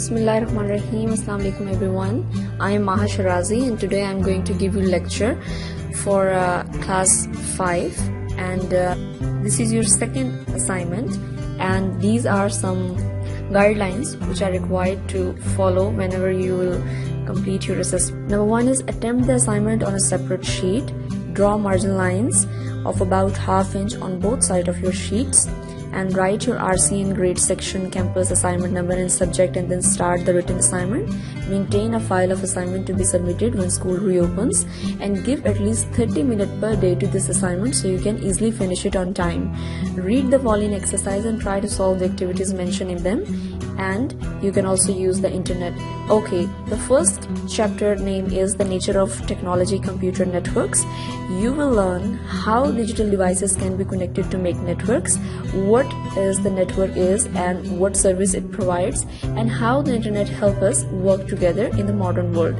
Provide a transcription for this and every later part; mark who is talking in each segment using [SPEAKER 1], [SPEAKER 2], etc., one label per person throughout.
[SPEAKER 1] Bismillahirrahmanirrahim. Assalamu alaikum everyone. I am Maha Shirazi and today I am going to give you a lecture for class 5 and this is your second assignment and these are some guidelines which are required to follow whenever you will complete your assessment. Number 1 is attempt the assignment on a separate sheet. Draw margin lines of about ½ inch on both sides of your sheets and write your RC and grade section, campus, assignment number and subject, and then start the written assignment. Maintain a file of assignment to be submitted when school reopens and give at least 30 minutes per day to this assignment so you can easily finish it on time. Read the following exercise and try to solve the activities mentioned in them, and you can also use the internet. Okay, the first chapter name is the nature of technology, computer networks. You will learn how digital devices can be connected to make networks, what is the network is and what service it provides, and how the internet helps us work together in the modern world.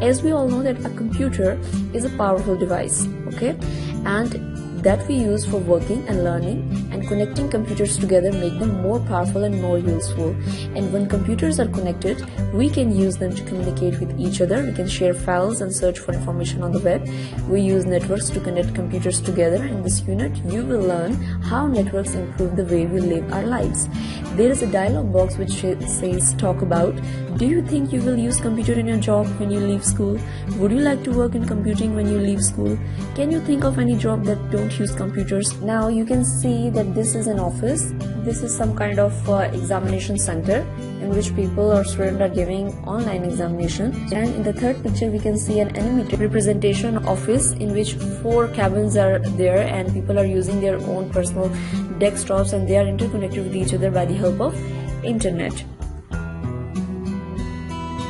[SPEAKER 1] As we all know that a computer is a powerful device, okay, and that we use for working and learning, and connecting computers together make them more powerful and more useful. And when computers are connected, we can use them to communicate with each other. We can share files and search for information on the web. We use networks to connect computers together. In this unit, you will learn how networks improve the way we live our lives. There is a dialog box which says talk about. Do you think you will use computer in your job when you leave school? Would you like to work in computing when you leave school? Can you think of any job that don't use computers? Now you can see that this is an office. This is some kind of examination center in which people or students are giving online examination. And in the third picture we can see an animated representation office in which 4 cabins are there and people are using their own personal desktops and they are interconnected with each other by the help of internet.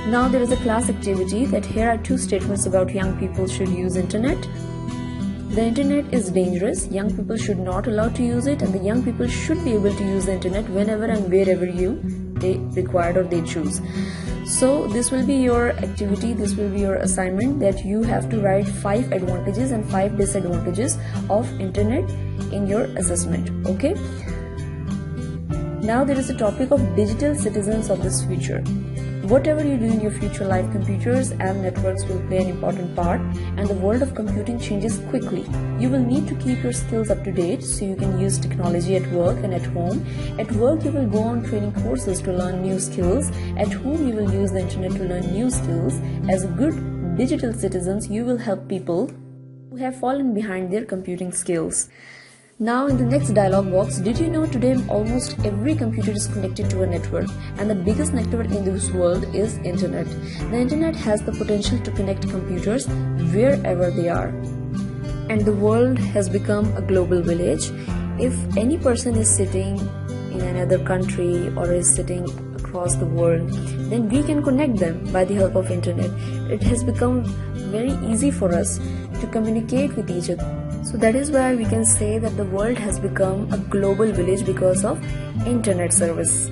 [SPEAKER 1] Now there is a class activity that here are 2 statements about young people should use internet. The internet is dangerous, young people should not allow to use it, and the young people should be able to use the internet whenever and wherever they require or they choose. So this will be your activity, this will be your assignment, that you have to write 5 advantages and 5 disadvantages of internet in your assessment, okay? Now there is a topic of digital citizens of this future. Whatever you do in your future life, computers and networks will play an important part, and the world of computing changes quickly. You will need to keep your skills up to date so you can use technology at work and at home. At work, you will go on training courses to learn new skills. At home, you will use the internet to learn new skills. As good digital citizens, you will help people who have fallen behind their computing skills. Now in the next dialog box, did you know today almost every computer is connected to a network, and the biggest network in this world is internet. The internet has the potential to connect computers wherever they are. And the world has become a global village. If any person is sitting in another country or is sitting across the world, then we can connect them by the help of internet. It has become very easy for us to communicate with each other. So that is why we can say that the world has become a global village because of internet service.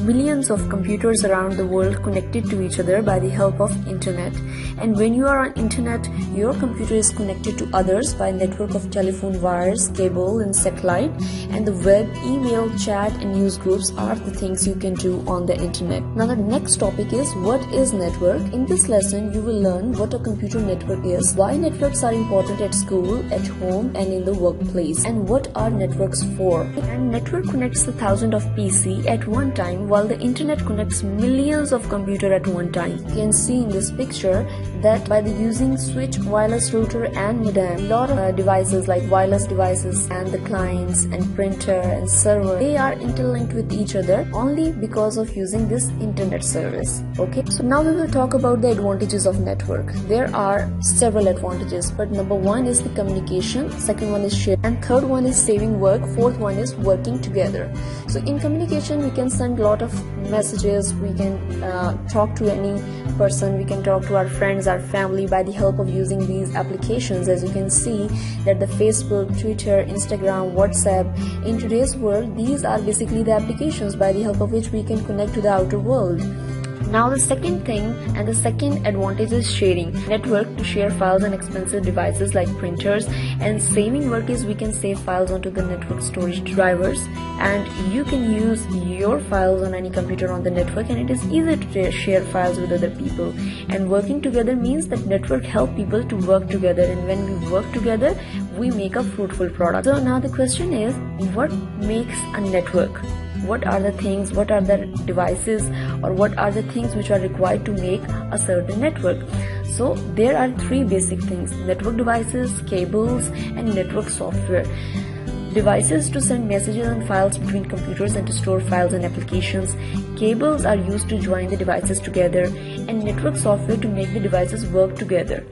[SPEAKER 1] Millions of computers around the world connected to each other by the help of internet. And when you are on internet, your computer is connected to others by network of telephone wires, cable and satellite, and the web, email, chat and news groups are the things you can do on the internet. Now the next topic is what is network. In this lesson you will learn what a computer network is, why networks are important at school, at home and in the workplace, and what are networks for. And network connects the thousands of PC at one time, while the internet connects millions of computers at one time. You can see in this picture that by the using switch, wireless router and modem, a lot of devices like wireless devices and the clients and printer and server, they are interlinked with each other only because of using this internet service, okay? So now we will talk about the advantages of network. There are several advantages, but number 1 is the communication, second one is share, and third one is saving work, fourth one is working together. So in communication we can send a lot of messages, we can talk to any person, we can talk to our friends, our family by the help of using these applications. As you can see that the Facebook, Twitter, Instagram, WhatsApp, in today's world these are basically the applications by the help of which we can connect to the outer world. Now the second thing and the second advantage is sharing. Network to share files on expensive devices like printers, and saving work is we can save files onto the network storage drivers, and you can use your files on any computer on the network, and it is easy to share files with other people. And working together means that network help people to work together, and when we work together we make a fruitful product. So now the question is, what makes a network? What are the things, what are the devices, or what are the things which are required to make a certain network? So there are three basic things: network devices, cables, and network software. Devices to send messages and files between computers and to store files and applications. Cables are used to join the devices together, and network software to make the devices work together.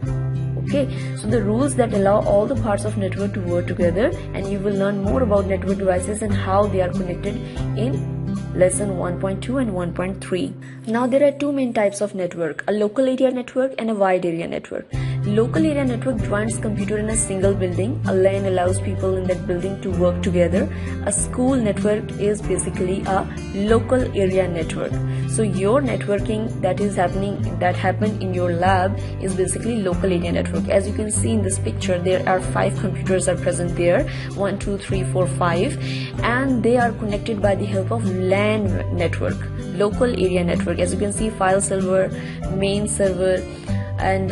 [SPEAKER 1] Okay, so the rules that allow all the parts of network to work together, and you will learn more about network devices and how they are connected in lesson 1.2 and 1.3. Now there are two main types of network: a local area network and a wide area network. Local area network joins computer in a single building. A LAN allows people in that building to work together. A school network is basically a local area network. So your networking that happened in your lab is basically local area network. As you can see in this picture, there are 5 computers are present there, 1, 2, 3, 4, 5, and they are connected by the help of LAN network, local area network. As you can see, file server, main server, and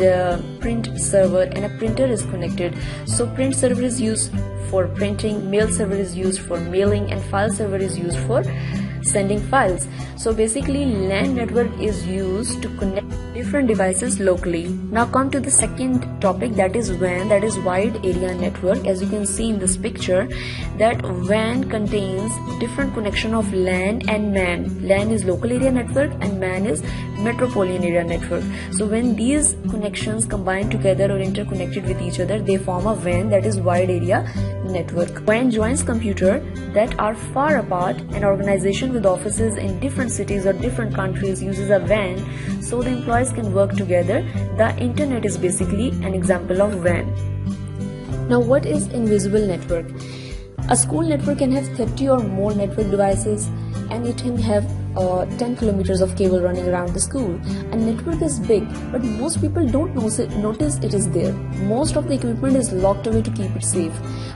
[SPEAKER 1] print server, and a printer is connected. So print server is used for printing, mail server is used for mailing, and file server is used for sending files. So basically LAN network is used to connect different devices locally. Now come to the second topic, that is WAN, that is wide area network. As you can see in this picture, that WAN contains different connection of LAN and MAN. LAN is local area network and MAN is metropolitan area network. So when these connections combine together or interconnected with each other, they form a WAN, that is wide area network. WAN joins computer that are far apart. An organization with offices in different cities or different countries uses a WAN so the employees can work together. The internet is basically an example of WAN. Now what is invisible network? A school network can have 30 or more network devices, and it can have 10 kilometers of cable running around the school. A network is big, but most people don't notice it is there. Most of the equipment is locked away to keep it safe.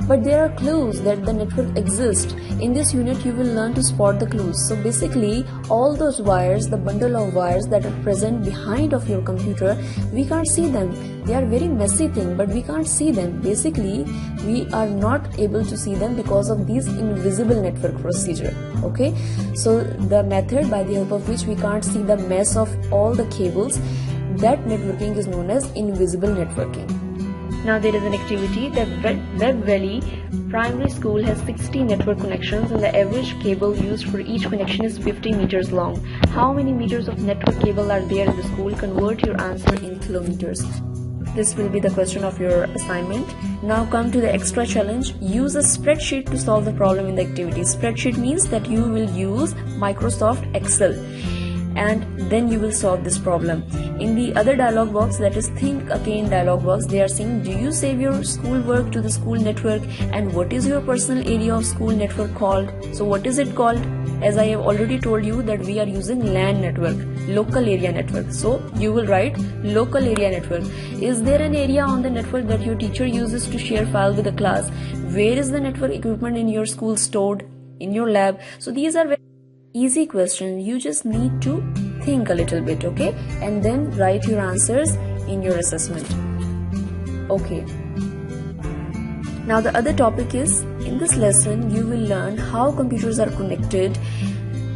[SPEAKER 1] But there are clues that the network exists. In this unit, you will learn to spot the clues. So basically, all those wires, the bundle of wires that are present behind of your computer, we can't see them. They are very messy thing, but we can't see them. Basically, we are not able to see them because of this invisible network procedure. Okay, so the method by the help of which we can't see the mess of all the cables, that networking is known as invisible networking. Now there is an activity that Web Valley Primary School has 60 network connections, and the average cable used for each connection is 50 meters long. How many meters of network cable are there in the school? Convert your answer in kilometers. This will be the question of your assignment. Now come to the extra challenge. Use a spreadsheet to solve the problem in the activity. Spreadsheet means that you will use Microsoft Excel, and then you will solve this problem. In the other dialog box, that is think again dialog box, they are saying, do you save your school work to the school network, and what is your personal area of school network called? So what is it called? As I have already told you that we are using LAN network, local area network. So you will write local area network. Is there an area on the network that your teacher uses to share file with the class? Where is the network equipment in your school stored? In your lab? So these are very easy questions. You just need to think a little bit, okay? And then write your answers in your assessment. Okay. Now the other topic is, in this lesson you will learn how computers are connected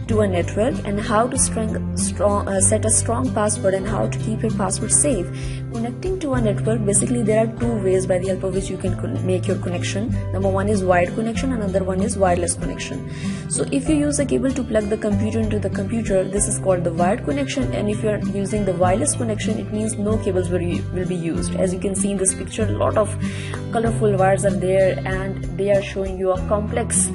[SPEAKER 1] to a network and how to set a strong password and how to keep your password safe. Connecting to a network, basically there are two ways by the help of which you can make your connection. Number one is wired connection, another one is wireless connection. So if you use a cable to plug the computer into the computer, this is called the wired connection, and if you are using the wireless connection, it means no cables will be used. As you can see in this picture, a lot of colorful wires are there and they are showing you a complex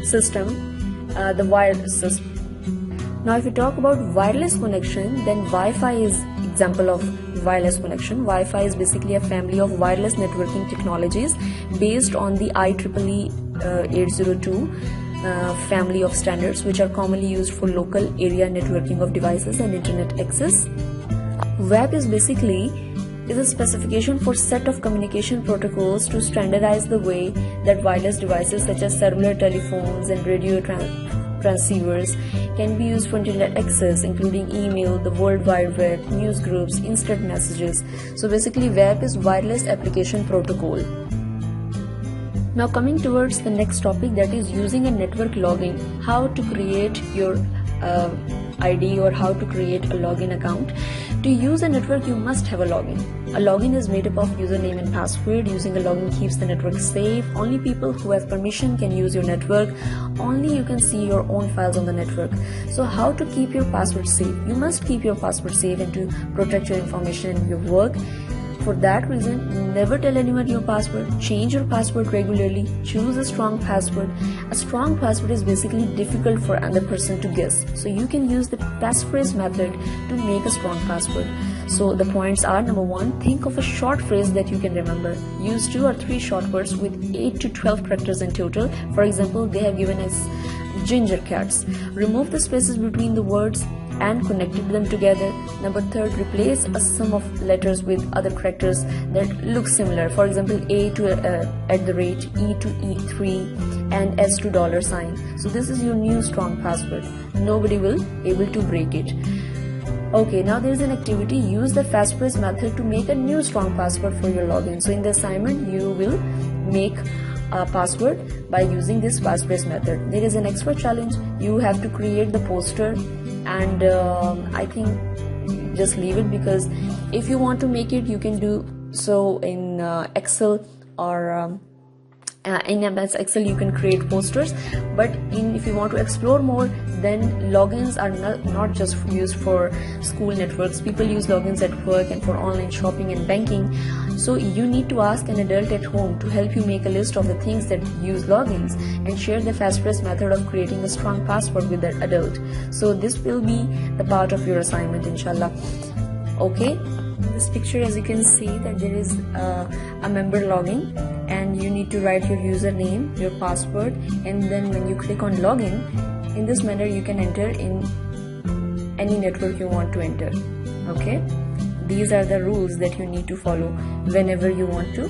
[SPEAKER 1] system. The wireless system. Now if you talk about wireless connection, then Wi-Fi is example of wireless connection. Wi-Fi is basically a family of wireless networking technologies based on the IEEE 802 family of standards which are commonly used for local area networking of devices and internet access. WAP is a specification for set of communication protocols to standardize the way that wireless devices such as cellular telephones and radio transceivers can be used for internet access, including email, the World Wide Web, news groups, instant messages. So basically WAP is wireless application protocol. Now coming towards the next topic, that is using a network login, how to create your ID or how to create a login account. To use a network, you must have a login. A login is made up of username and password. Using a login keeps the network safe. Only people who have permission can use your network. Only you can see your own files on the network. So how to keep your password safe? You must keep your password safe and to protect your information and your work. For that reason, never tell anyone your password. Change your password regularly. Choose a strong password. A strong password is basically difficult for another person to guess. So you can use the passphrase method to make a strong password. So the points are: number 1, think of a short phrase that you can remember. Use 2 or 3 short words with 8 to 12 characters in total. For example, they have given us ginger cats. Remove the spaces between the words and connected them together. Number 3, replace a sum of letters with other characters that look similar. For example, A to @ E to E3 and S to $. So this is your new strong password. Nobody will able to break it. Okay, now there is an activity. Use the passphrase method to make a new strong password for your login. So in the assignment, you will make a password by using this passphrase method. There is an extra challenge. You have to create the poster, and I think just leave it, because if you want to make it, you can do so in Excel or in MS Excel. You can create posters, but if you want to explore more, then logins are not just used for school networks. People use logins at work and for online shopping and banking. So you need to ask an adult at home to help you make a list of the things that use logins and share the passphrase method of creating a strong password with that adult. So this will be the part of your assignment, inshallah. Okay, in this picture, as you can see, that there is a member login, and you need to write your username, your password, and then when you click on login, in this manner you can enter in any network you want to enter. Okay, these are the rules that you need to follow whenever you want to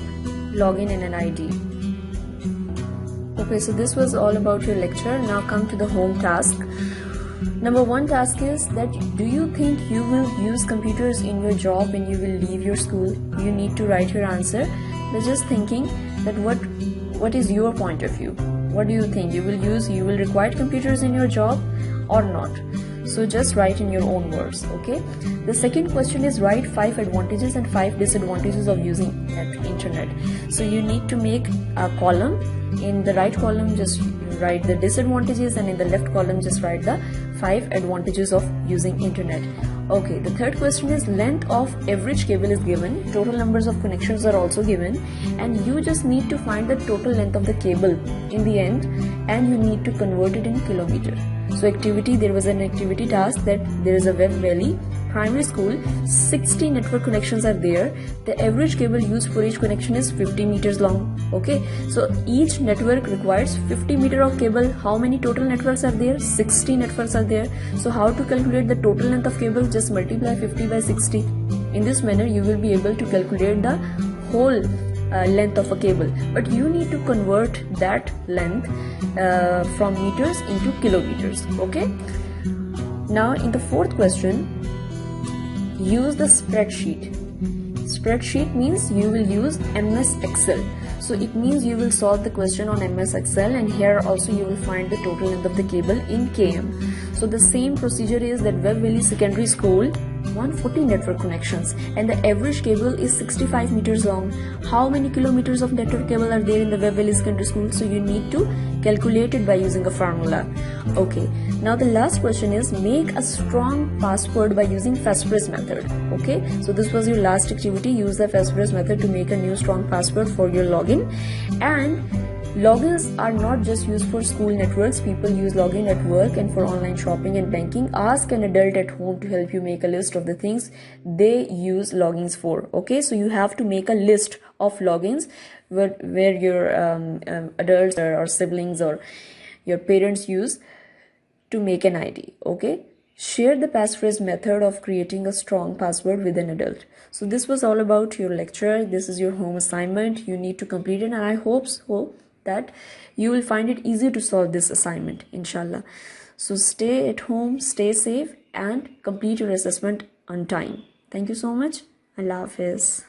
[SPEAKER 1] log in an ID. Okay, so this was all about your lecture. Now come to the home task. Number 1 task is that, do you think you will use computers in your job when you will leave your school? You need to write your answer by just thinking that what is your point of view. What do you think? You will require computers in your job or not? So just write in your own words. Okay, the second question is, write 5 advantages and 5 disadvantages of using internet. So you need to make a column. In the right column, just write the disadvantages, and in the left column, just write the 5 advantages of using internet. Okay, the third question is, length of average cable is given, total numbers of connections are also given, and you just need to find the total length of the cable in the end, and you need to convert it in kilometer. So activity, there was an activity task that there is a Web Valley primary school, 60 network connections are there. The average cable used for each connection is 50 meters long. Okay, so each network requires 50 meter of cable. How many total networks are there? 60 networks are there. So how to calculate the total length of cable? Just multiply 50 by 60. In this manner you will be able to calculate the whole length of a cable, but you need to convert that length from meters into kilometers. Okay, now in the fourth question, use the spreadsheet. Spreadsheet means you will use MS Excel. So it means you will solve the question on MS Excel, and here also you will find the total length of the cable in km. So the same procedure is that Web Valley Secondary School, 140 network connections, and the average cable is 65 meters long. How many kilometers of network cable are there in the Web Valley Secondary School? So you need to calculate it by using a formula. Okay, now the last question is, make a strong password by using passphrase method. Okay, so this was your last activity. Use the passphrase method to make a new strong password for your login. And logins are not just used for school networks. People use login at work and for online shopping and banking. Ask an adult at home to help you make a list of the things they use logins for. Okay, so you have to make a list of logins where your adults or siblings or your parents use to make an ID. Okay, share the passphrase method of creating a strong password with an adult. So this was all about your lecture. This is your home assignment. You need to complete it, and I hope so that you will find it easy to solve this assignment, inshallah. So stay at home, stay safe, and complete your assessment on time. Thank you so much. Allah Hafiz.